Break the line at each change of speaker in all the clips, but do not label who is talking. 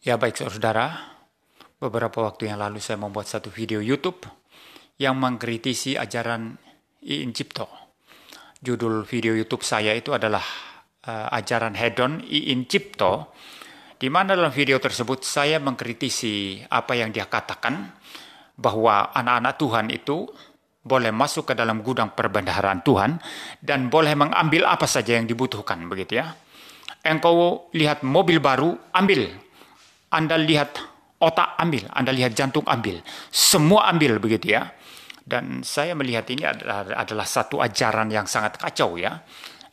Ya baik saudara, beberapa waktu yang lalu saya membuat satu video YouTube yang mengkritisi ajaran Iin Cipto. Judul video YouTube saya itu adalah ajaran hedon Iin Cipto, di mana dalam video tersebut saya mengkritisi apa yang dia katakan bahwa anak-anak Tuhan itu boleh masuk ke dalam gudang perbendaharaan Tuhan dan boleh mengambil apa saja yang dibutuhkan, begitu ya. Engkau lihat mobil baru, ambil. Anda lihat otak, ambil. Anda lihat jantung, ambil. Semua ambil, begitu ya. Dan saya melihat ini adalah satu ajaran yang sangat kacau ya.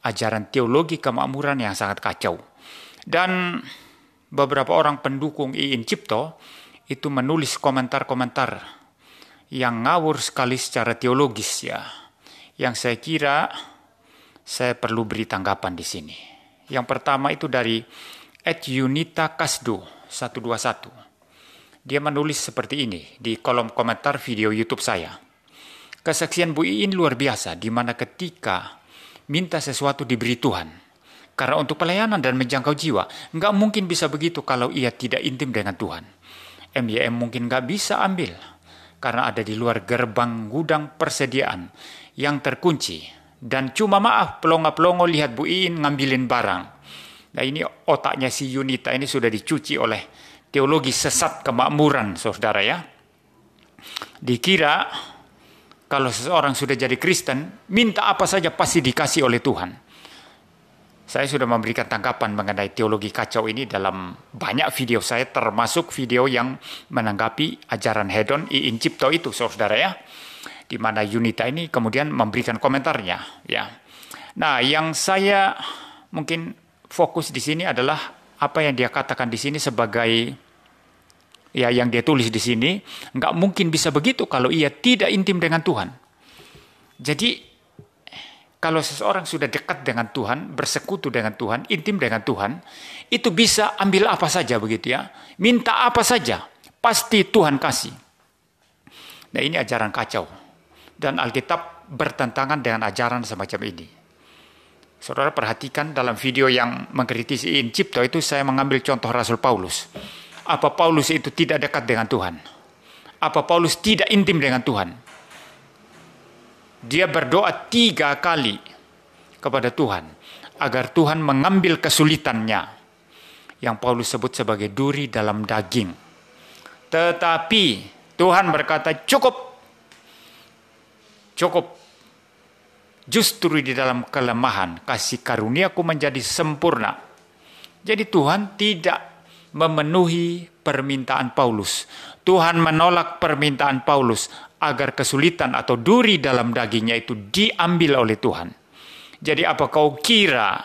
Ajaran teologi kemakmuran yang sangat kacau. Dan beberapa orang pendukung Iin Cipto itu menulis komentar-komentar yang ngawur sekali secara teologis ya. Yang saya kira saya perlu beri tanggapan di sini. Yang pertama itu dari @Yunita Kasdo 121. Dia menulis seperti ini di kolom komentar video YouTube saya. Kesaksian Bu Iin luar biasa, di mana ketika minta sesuatu diberi Tuhan. Karena untuk pelayanan dan menjangkau jiwa, nggak mungkin bisa begitu kalau ia tidak intim dengan Tuhan. MYM mungkin nggak bisa ambil, karena ada di luar gerbang gudang persediaan yang terkunci. Dan cuma maaf, pelongo-pelongo lihat Bu Iin ngambilin barang. Nah ini otaknya si Yunita ini sudah dicuci oleh teologi sesat kemakmuran, saudara ya. Dikira kalau seseorang sudah jadi Kristen, minta apa saja pasti dikasih oleh Tuhan. Saya sudah memberikan tanggapan mengenai teologi kacau ini dalam banyak video saya, termasuk video yang menanggapi ajaran hedon Iin Cipto itu, saudara ya. Di mana Yunita ini kemudian memberikan komentarnya, ya. Nah, yang saya mungkin fokus di sini adalah apa yang dia katakan di sini sebagai ya yang dia tulis di sini, nggak mungkin bisa begitu kalau ia tidak intim dengan Tuhan. Jadi kalau seseorang sudah dekat dengan Tuhan, bersekutu dengan Tuhan, intim dengan Tuhan, itu bisa ambil apa saja begitu ya, minta apa saja, pasti Tuhan kasih. Nah ini ajaran kacau dan Alkitab bertentangan dengan ajaran semacam ini. Saudara perhatikan dalam video yang mengkritisi Iin Cipto itu saya mengambil contoh Rasul Paulus. Apa Paulus itu tidak dekat dengan Tuhan? Apa Paulus tidak intim dengan Tuhan? Dia berdoa 3 kali kepada Tuhan agar Tuhan mengambil kesulitannya yang Paulus sebut sebagai duri dalam daging. Tetapi Tuhan berkata cukup. Justru di dalam kelemahan kasih karuniaku menjadi sempurna. Jadi Tuhan tidak memenuhi permintaan Paulus. Tuhan menolak permintaan Paulus agar kesulitan atau duri dalam dagingnya itu diambil oleh Tuhan. Jadi apa kau kira,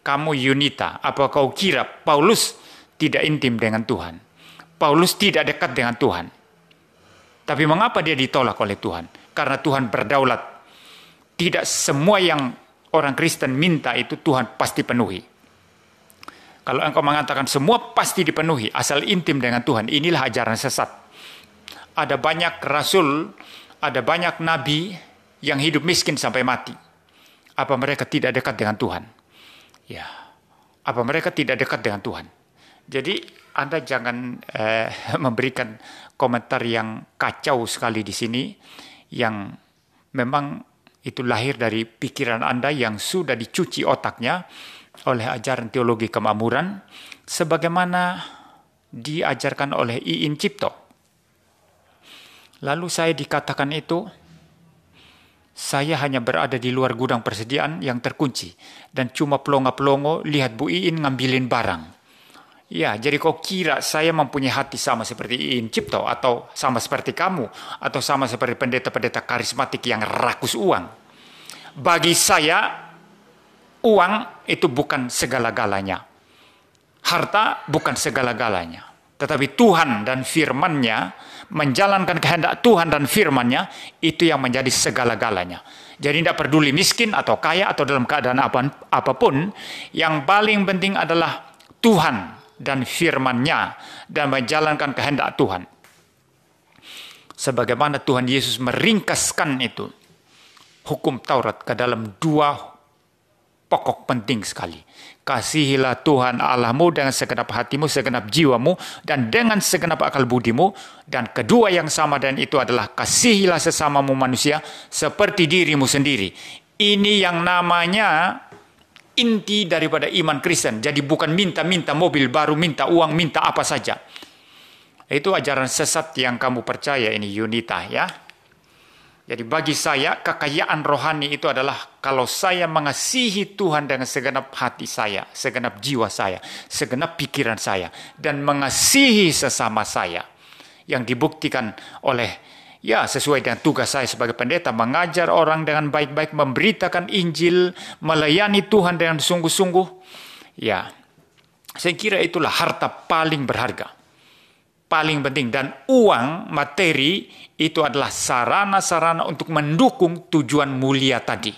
kamu Yunita, apa kau kira Paulus tidak intim dengan Tuhan? Paulus tidak dekat dengan Tuhan. Tapi mengapa dia ditolak oleh Tuhan? Karena Tuhan berdaulat. Tidak semua yang orang Kristen minta itu Tuhan pasti penuhi. Kalau engkau mengatakan semua pasti dipenuhi, asal intim dengan Tuhan, inilah ajaran sesat. Ada banyak rasul, ada banyak nabi yang hidup miskin sampai mati. Apa mereka tidak dekat dengan Tuhan? Ya, apa mereka tidak dekat dengan Tuhan? Jadi Anda jangan memberikan komentar yang kacau sekali di sini, yang memang itu lahir dari pikiran Anda yang sudah dicuci otaknya oleh ajaran teologi kemakmuran sebagaimana diajarkan oleh Iin Cipto. Lalu saya dikatakan itu, saya hanya berada di luar gudang persediaan yang terkunci dan cuma pelongo-pelongo lihat Bu Iin ngambilin barang. Ya, jadi kau kira saya mempunyai hati sama seperti Iin Cipto atau sama seperti kamu atau sama seperti pendeta-pendeta karismatik yang rakus uang. Bagi saya, uang itu bukan segala-galanya. Harta bukan segala-galanya. Tetapi Tuhan dan firman-Nya, menjalankan kehendak Tuhan dan firman-Nya, itu yang menjadi segala-galanya. Jadi tidak peduli miskin atau kaya atau dalam keadaan apapun, yang paling penting adalah Tuhan dan firman-Nya dan menjalankan kehendak Tuhan. Sebagaimana Tuhan Yesus meringkaskan itu hukum Taurat ke dalam 2 pokok penting sekali. Kasihilah Tuhan Allahmu dengan segenap hatimu, segenap jiwamu, dan dengan segenap akal budimu. Dan kedua yang sama dan itu adalah kasihilah sesamamu manusia seperti dirimu sendiri. Ini yang namanya inti daripada iman Kristen. Jadi bukan minta-minta mobil baru, minta uang, minta apa saja. Itu ajaran sesat yang kamu percaya ini, Yunita, ya. Jadi bagi saya kekayaan rohani itu adalah kalau saya mengasihi Tuhan dengan segenap hati saya, segenap jiwa saya, segenap pikiran saya, dan mengasihi sesama saya. Yang dibuktikan oleh, ya sesuai dengan tugas saya sebagai pendeta, mengajar orang dengan baik-baik, memberitakan Injil, melayani Tuhan dengan sungguh-sungguh. Ya, saya kira itulah harta paling berharga. Paling penting, dan uang, materi itu adalah sarana-sarana untuk mendukung tujuan mulia tadi.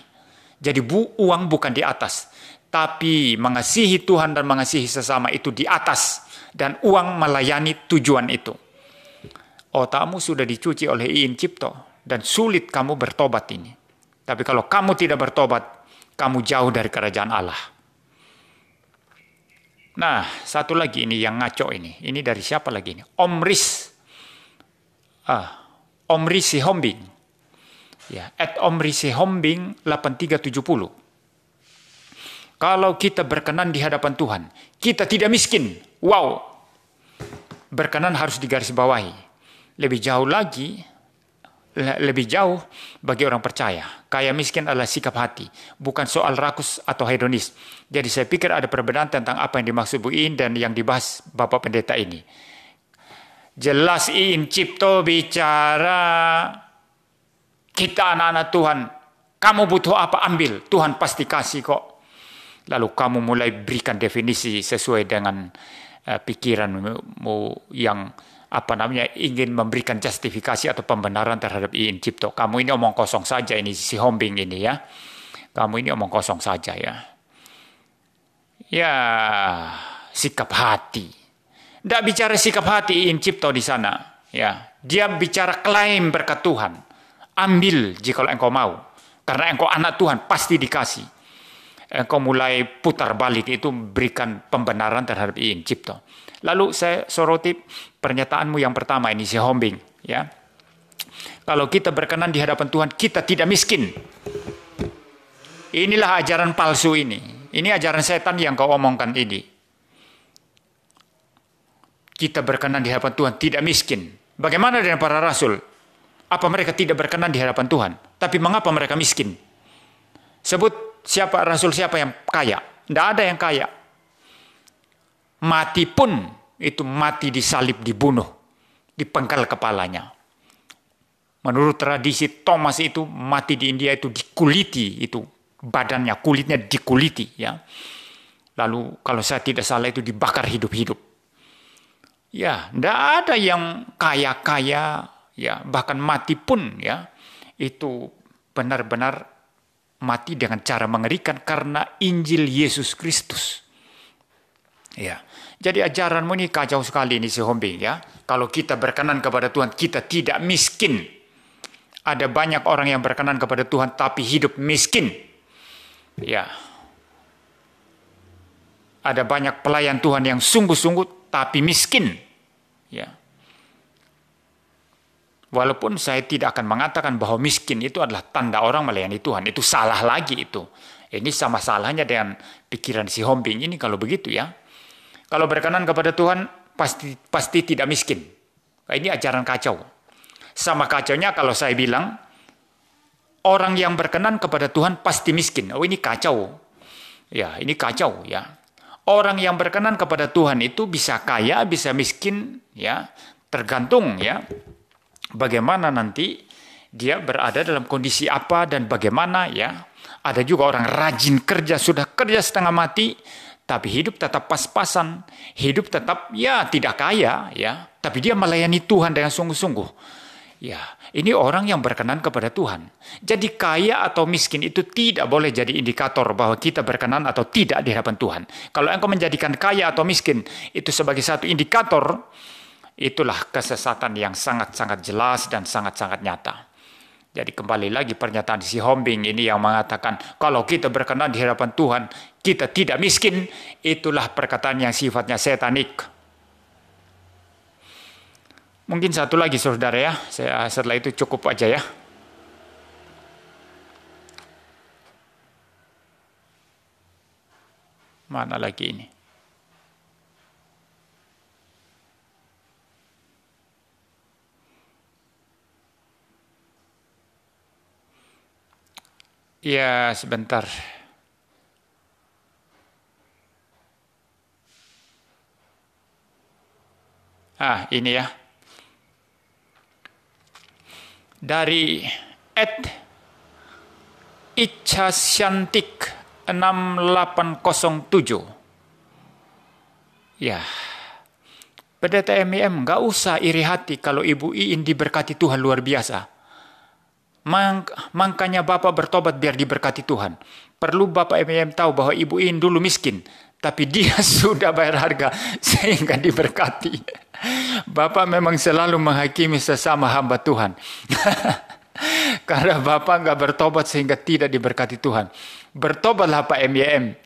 Jadi uang bukan di atas, tapi mengasihi Tuhan dan mengasihi sesama itu di atas, dan uang melayani tujuan itu. Otakmu sudah dicuci oleh Iin Cipto dan sulit kamu bertobat ini. Tapi kalau kamu tidak bertobat, kamu jauh dari kerajaan Allah. Nah, satu lagi ini yang ngaco ini. Ini dari siapa lagi ini? Omri Sihombing. Ya, @Omri Sihombing 8370. Kalau kita berkenan di hadapan Tuhan, kita tidak miskin. Wow. Berkenan harus digarisbawahi. Lebih jauh bagi orang percaya. Kaya miskin adalah sikap hati, bukan soal rakus atau hedonis. Jadi saya pikir ada perbedaan tentang apa yang dimaksud Bu Iin dan yang dibahas Bapak Pendeta ini. Jelas Iin Cipto bicara, kita anak-anak Tuhan, kamu butuh apa ambil, Tuhan pasti kasih kok. Lalu kamu mulai berikan definisi sesuai dengan pikiranmu yang ingin memberikan justifikasi atau pembenaran terhadap Iin Cipto. Kamu ini omong kosong saja ini, si Hombing ini ya. Kamu ini omong kosong saja ya. Ya, sikap hati. Tidak bicara sikap hati Iin Cipto di sana. Ya, dia bicara klaim berkat Tuhan. Ambil jika engkau mau. Karena engkau anak Tuhan, pasti dikasih. Engkau mulai putar balik itu, berikan pembenaran terhadap Iin Cipto. Lalu saya soroti pernyataanmu yang pertama ini, si Hombing. Ya. Kalau kita berkenan di hadapan Tuhan, kita tidak miskin. Inilah ajaran palsu ini. Ini ajaran setan yang kau omongkan ini. Kita berkenan di hadapan Tuhan, tidak miskin. Bagaimana dengan para rasul? Apa mereka tidak berkenan di hadapan Tuhan? Tapi mengapa mereka miskin? Sebut siapa rasul, siapa yang kaya? Tidak ada yang kaya. Mati pun itu mati disalib, dibunuh, dipenggal kepalanya. Menurut tradisi Thomas itu mati di India itu dikuliti, itu badannya, kulitnya dikuliti ya. Lalu kalau saya tidak salah itu dibakar hidup-hidup. Ya, tidak ada yang kaya-kaya ya, bahkan mati pun ya itu benar-benar mati dengan cara mengerikan karena Injil Yesus Kristus. Ya, jadi ajaranmu ini kacau sekali ini si Hombing ya. Kalau kita berkenan kepada Tuhan, kita tidak miskin. Ada banyak orang yang berkenan kepada Tuhan tapi hidup miskin. Ya. Ada banyak pelayan Tuhan yang sungguh-sungguh tapi miskin. Ya. Walaupun saya tidak akan mengatakan bahwa miskin itu adalah tanda orang melayani Tuhan, itu salah lagi itu. Ini sama salahnya dengan pikiran si Hombing ini kalau begitu ya. Kalau berkenan kepada Tuhan, pasti tidak miskin. Ini ajaran kacau. Sama kacaunya kalau saya bilang, orang yang berkenan kepada Tuhan pasti miskin. Oh, ini kacau. Ya, ini kacau ya. Orang yang berkenan kepada Tuhan itu bisa kaya, bisa miskin, ya. Tergantung ya. Bagaimana nanti dia berada dalam kondisi apa dan bagaimana ya. Ada juga orang rajin kerja, sudah kerja setengah mati, tapi hidup tetap pas-pasan, hidup tetap ya tidak kaya ya, tapi dia melayani Tuhan dengan sungguh-sungguh. Ya, ini orang yang berkenan kepada Tuhan. Jadi kaya atau miskin itu tidak boleh jadi indikator bahwa kita berkenan atau tidak di hadapan Tuhan. Kalau engkau menjadikan kaya atau miskin itu sebagai satu indikator, itulah kesesatan yang sangat-sangat jelas dan sangat-sangat nyata. Jadi kembali lagi pernyataan si Hombing ini yang mengatakan kalau kita berkenan di hadapan Tuhan, kita tidak miskin. Itulah perkataan yang sifatnya setanik. Mungkin satu lagi saudara ya, setelah itu cukup aja ya. Mana lagi ini? Ya, sebentar. Ini ya. Dari @icasyantik 6807. Ya. Pendeta MIM, nggak usah iri hati kalau Ibu Iin diberkati Tuhan luar biasa. Makanya Bapak bertobat biar diberkati Tuhan. Perlu Bapak MIM tahu bahwa Ibu Iin dulu miskin, tapi dia sudah bayar harga sehingga diberkati. Bapak memang selalu menghakimi sesama hamba Tuhan. Karena Bapak nggak bertobat sehingga tidak diberkati Tuhan. Bertobatlah Pak MIM.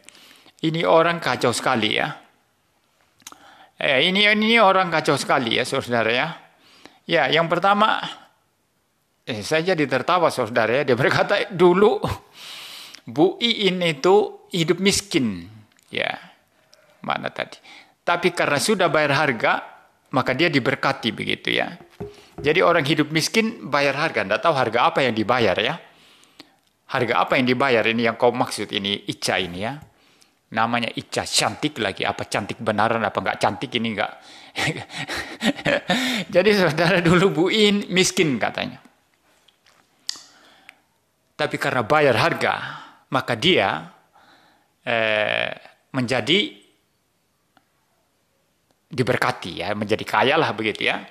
Ini orang kacau sekali ya. Ini orang kacau sekali ya saudara ya. Ya, yang pertama, saya jadi tertawa saudara ya. Dia berkata dulu Bu Iin itu hidup miskin. Ya, mana tadi? Tapi karena sudah bayar harga, maka dia diberkati begitu ya. Jadi orang hidup miskin bayar harga. Tidak tahu harga apa yang dibayar ya. Harga apa yang dibayar ini yang kau maksud ini Ica ini ya. Namanya Ica, cantik lagi. Apa cantik benaran apa enggak cantik ini enggak. Jadi saudara dulu Bu Iin miskin katanya. Tapi karena bayar harga, maka dia menjadi diberkati ya, menjadi kaya lah begitu ya.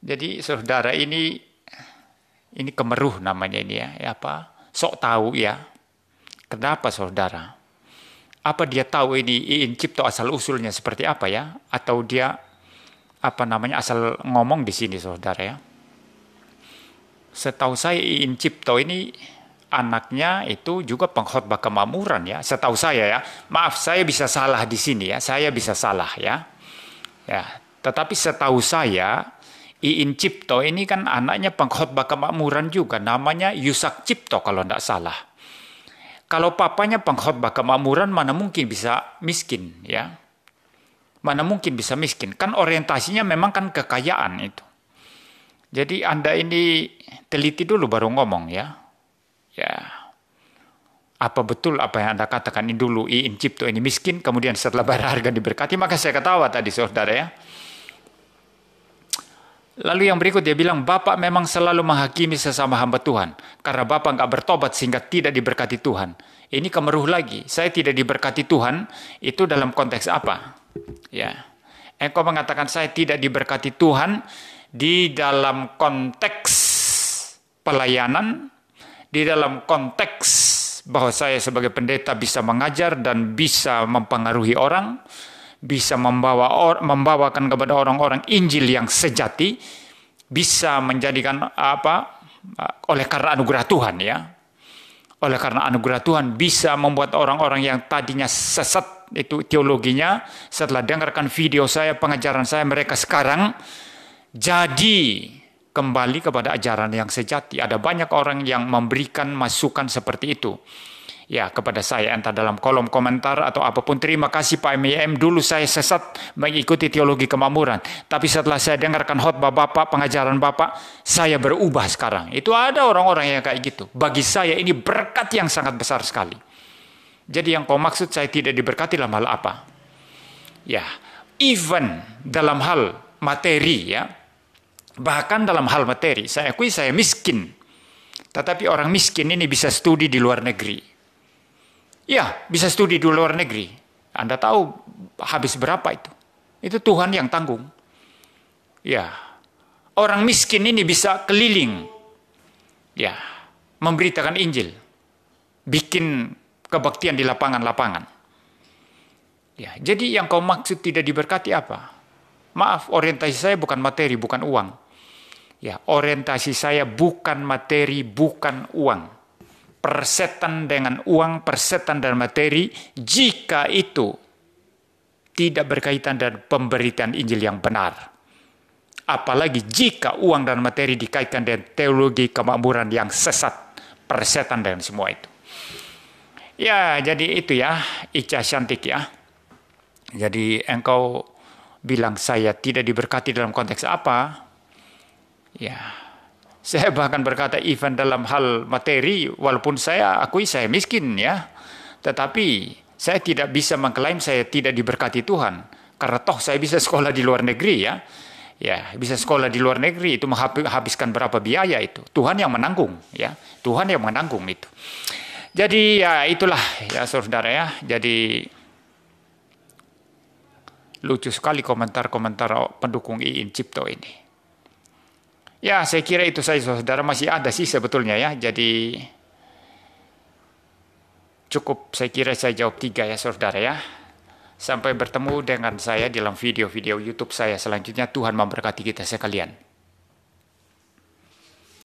Jadi saudara ini kemeruh namanya ini ya, apa? Sok tahu ya. Kenapa saudara? Apa dia tahu ini Iin Cipto asal usulnya seperti apa ya? Atau dia asal ngomong di sini saudara ya? Setahu saya Iin Cipto ini anaknya itu juga pengkhotbah kemakmuran ya. Setahu saya ya. Maaf saya bisa salah di sini ya. Saya bisa salah ya. Ya, tetapi setahu saya Iin Cipto ini kan anaknya pengkhotbah kemakmuran juga. Namanya Yusak Cipto kalau tidak salah. Kalau papanya pengkhotbah kemakmuran mana mungkin bisa miskin ya. Mana mungkin bisa miskin. Kan orientasinya memang kan kekayaan itu. Jadi Anda ini teliti dulu baru ngomong ya. Ya. Apa betul apa yang Anda katakan ini dulu Iin Cipto ini miskin, kemudian setelah bayar harga diberkati, maka saya ketawa tadi saudara ya. Lalu yang berikut dia bilang, Bapak memang selalu menghakimi sesama hamba Tuhan. Karena Bapak nggak bertobat sehingga tidak diberkati Tuhan. Ini kemeruh lagi. Saya tidak diberkati Tuhan, itu dalam konteks apa? Ya. Engkau mengatakan saya tidak diberkati Tuhan di dalam konteks pelayanan, di dalam konteks bahwa saya sebagai pendeta bisa mengajar dan bisa mempengaruhi orang, bisa membawakan kepada orang-orang Injil yang sejati, bisa menjadikan oleh karena anugerah Tuhan ya. Oleh karena anugerah Tuhan bisa membuat orang-orang yang tadinya sesat itu teologinya, setelah dengarkan video saya, pengajaran saya, mereka sekarang jadi kembali kepada ajaran yang sejati. Ada banyak orang yang memberikan masukan seperti itu. Ya, kepada saya entah dalam kolom komentar atau apapun. Terima kasih Pak MIM, dulu saya sesat mengikuti teologi kemakmuran. Tapi setelah saya dengarkan khotbah Bapak, pengajaran Bapak, saya berubah sekarang. Itu ada orang-orang yang kayak gitu. Bagi saya ini berkat yang sangat besar sekali. Jadi yang kau maksud saya tidak diberkati dalam hal apa? Ya, even dalam hal materi ya. Bahkan dalam hal materi, saya akui saya miskin. Tetapi orang miskin ini bisa studi di luar negeri. Ya, bisa studi di luar negeri. Anda tahu habis berapa itu? Itu Tuhan yang tanggung. Ya, orang miskin ini bisa keliling. Ya, memberitakan Injil. Bikin kebaktian di lapangan-lapangan. Ya, jadi yang kau maksud tidak diberkati apa? Maaf, orientasi saya bukan materi, bukan uang. Ya, orientasi saya bukan materi, bukan uang. Persetan dengan uang, persetan dengan materi, jika itu tidak berkaitan dengan pemberitaan Injil yang benar. Apalagi jika uang dan materi dikaitkan dengan teologi kemakmuran yang sesat, persetan dengan semua itu. Ya, jadi itu ya, Ica Cantik ya. Jadi engkau bilang saya tidak diberkati dalam konteks apa? Ya, saya bahkan berkata even dalam hal materi, walaupun saya akui saya miskin ya, tetapi saya tidak bisa mengklaim saya tidak diberkati Tuhan, karena toh saya bisa sekolah di luar negeri ya, ya bisa sekolah di luar negeri itu menghabiskan berapa biaya itu, Tuhan yang menanggung ya, Tuhan yang menanggung itu. Jadi ya itulah ya saudara ya, jadi lucu sekali komentar-komentar pendukung Iin Cipto ini. Ya, saya kira itu saja saudara, masih ada sih sebetulnya ya. Jadi cukup saya kira saya jawab 3 ya saudara ya. Sampai bertemu dengan saya dalam video-video YouTube saya selanjutnya. Tuhan memberkati kita sekalian.